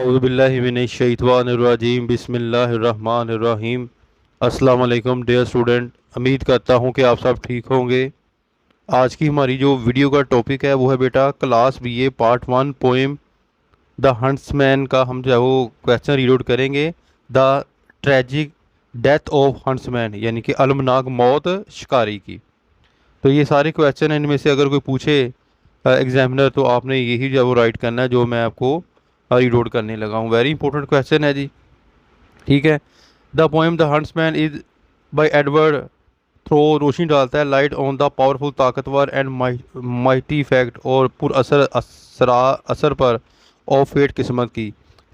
औज़ुबिल्लाहिमिनश्शैतानिर्रजीम बिस्मिल्लाहिर्रहमानिर्रहीम। अस्सलाम वालेकुम डियर स्टूडेंट, उम्मीद करता हूँ कि आप सब ठीक होंगे। आज की हमारी जो वीडियो का टॉपिक है वो है बेटा class BA part one poem the huntsman का हम जो है वो क्वेश्चन रीड आउट करेंगे। The tragic death of huntsman यानी कि अलमनाक मौत शिकारी की। तो ये सारे क्वेश्चन हैं, इनमें से अगर कोई पूछे एग्जामिनर तो आपने यही जो है वो राइट करना है जो मैं आपको रीड आउट करने लगा हूँ। वेरी इंपॉर्टेंट क्वेश्चन है जी। ठीक है। The poem the huntsman is by Edward थ्रो रोशनी डालता है लाइट ऑन द पावरफुल ताकतवर एंड माइटी फैक्ट और पुर असर पर ऑफ फेट किस्मत की।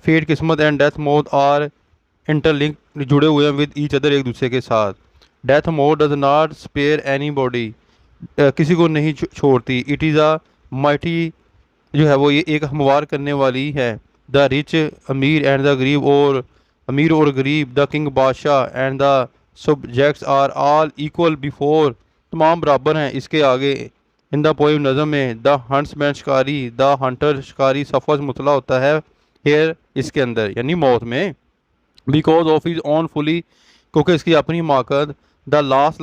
फेट किस्मत and death mode are interlink जुड़े हुए हैं विद ईच अदर एक दूसरे के साथ। Death mode does not spare anybody किसी को नहीं छोड़ती। इट इज़ अ माइटी जो है वो ये एक हमवार करने वाली है। द रिच अमीर एंड द गरीब और अमीर और गरीब द किंग बादशाह and the subjects are all equal before तमाम बराबर हैं इसके आगे। इन द पोएम नज़म में द हंट्समैन शिकारी द हंटर शिकारी सफज मुतला होता है हेयर इसके अंदर यानी मौत में। Because of is on fully क्योंकि इसकी अपनी माकद। The last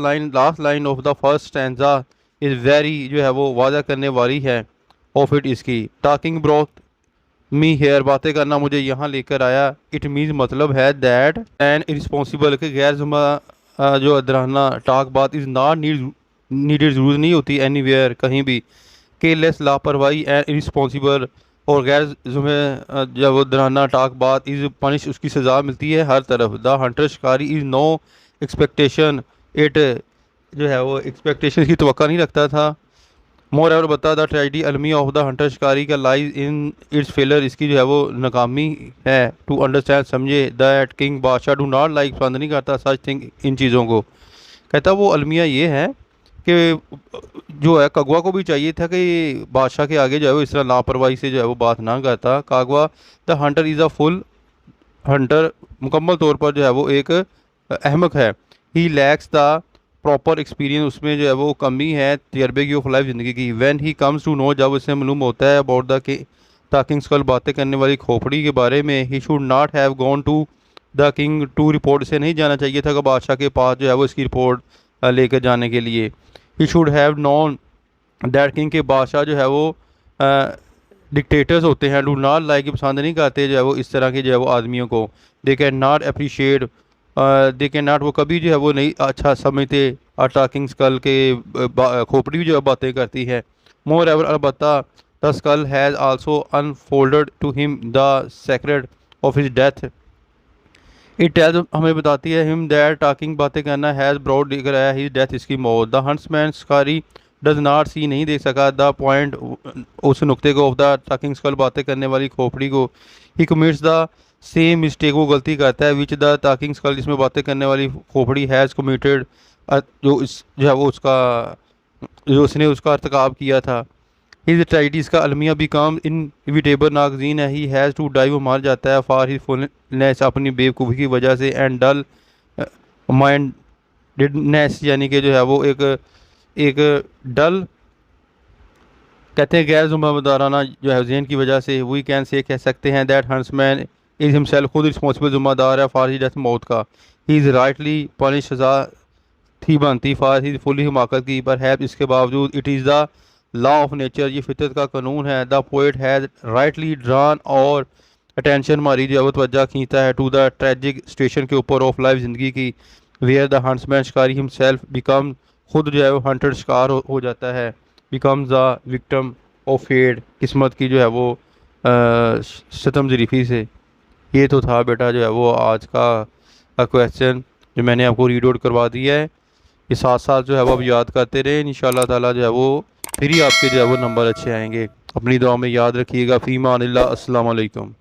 line of the first stanza is very जो है वो वादा करने वाली है ऑफ इट इसकी। टॉकिंग ब्रोथ मी हेयर बातें करना मुझे यहाँ लेकर आया। इट मीन्स मतलब है दैट एन इरिस्पॉन्सिबल के गैर जो अदराना टाक बात इज़ नॉट नीडेड ज़रूरत नहीं होती एनीवेयर कहीं भी। केयरलेस लापरवाही एंड इरिस्पॉन्सिबल और गैर जब अदराना टाक बात इज़ पनिश उसकी सज़ा मिलती है हर तरफ। द हंटर शिकारी इज़ नो एक्सपेक्टेशन इट जो है वो एक्सपेक्टेशन की तवक्का नहीं रखता था। मोर एवर बता द ट्रेजिडी अलमी ऑफ द हंटर शिकारी का लाइज इन इट्स फेलर इसकी जो है वो नाकामी है। टू अंडरस्टैंड समझे दैट किंग बादशाह डू नॉट लाइक पसंद नहीं करता सच थिंग इन चीज़ों को। कहता वो अलमिया ये है कि जो है कगवा को भी चाहिए था कि बादशाह के आगे जो है वो इस तरह लापरवाही से जो है वो बात ना करता। कागवा the hunter is a fool hunter मुकम्मल तौर पर जो है वो एक अहमक है। He lacks the proper experience उसमें जो है वो कमी है तजर्बे की ऑफ लाइफ ज़िंदगी की। When he comes to know जब उसे मालूम होता है अबाउट द के टाकिंग स्कल बातें करने वाली खोपड़ी के बारे में। He should not have gone to the king to report से नहीं जाना चाहिए था कि बादशाह के पास जो है वो इसकी रिपोर्ट लेकर जाने के लिए। He should have non that king के बादशाह जो है वो डिक्टेटर्स होते हैं डू नॉट लाइक पसंद नहीं करते जो है वो इस तरह के जो है वो आदमियों को। They can not appreciate they can not वो कभी जो है वो नहीं अच्छा समझते टाकिंग स्कल के खोपड़ी भी जो है बातें करती है। मोर एवर अलबत्ता the skull has also unfolded to him the secret of his death. It tells हमें बताती है हिम दैट टाकिंग बातें करना हैज़ ब्रॉड लेकर आया हिज डेथ इसकी मौत। द हंट्समैन शिकारी डज नॉट सी नहीं देख सका द पॉइंट उस नुक्ते को ऑफ द टाकिंग स्कल बातें करने वाली खोपड़ी को। ही कमिट्स द सेम मिस्टेक वो गलती करता है विच द टाकिंग स्कल जिसमें बातें करने वाली खोपड़ी हैज़ कमिटेड जो है वो उसका जो उसने उसका अर्तकाब किया था। हिज ट्रेजिडीज़ का अलमिया बिकम इनविटेबल नागजीन है। ही हैज़ टू डाई वो मार जाता है फॉर हिज फुलनेस अपनी बेवकूफ़ी की वजह से एंड डल माइंडेडनेस यानी कि जो है वो एक डल कहते हैं गैर ज़िम्मेदाराना जो है जहन की वजह से। वी कैन से कह सकते हैं दैट हंट्समैन इज़ हिमसेल्फ खुद रिस्पॉन्सिबल ज़िम्मेदार है फॉर हिज डेथ मौत का। ही इज़ राइटली पनिश सज़ा थी बनती फॉर हिज फुली हिमाकत की पर है इसके बावजूद। It is the law of nature ये फितरत का कानून है। The poet has rightly drawn और अटेंशन हमारी जो है वो तवज्जो खींचता है टू द ट्रेजिक स्टेशन के ऊपर ऑफ लाइफ ज़िंदगी की। वेयर द हंट्समैन शिकारी हिमसेल्फ बिकम खुद जो है वो हंटर शिकार हो जाता है। Becomes the victim of fate किस्मत की जो है वो सितम ज़रीफ़ी से। ये तो था बेटा जो है वो आज का क्वेश्चन जो मैंने आपको रीड आउट करवा दिया है। ये साथ साथ जो है वो आप याद करते रहे इंशाअल्लाह ताला जो है वो फिर ही आपके जो है वो नंबर अच्छे आएंगे। अपनी दुआ में याद रखिएगा। फ़ीमा अनिल्लाह। अस्सलाम वालेकुम।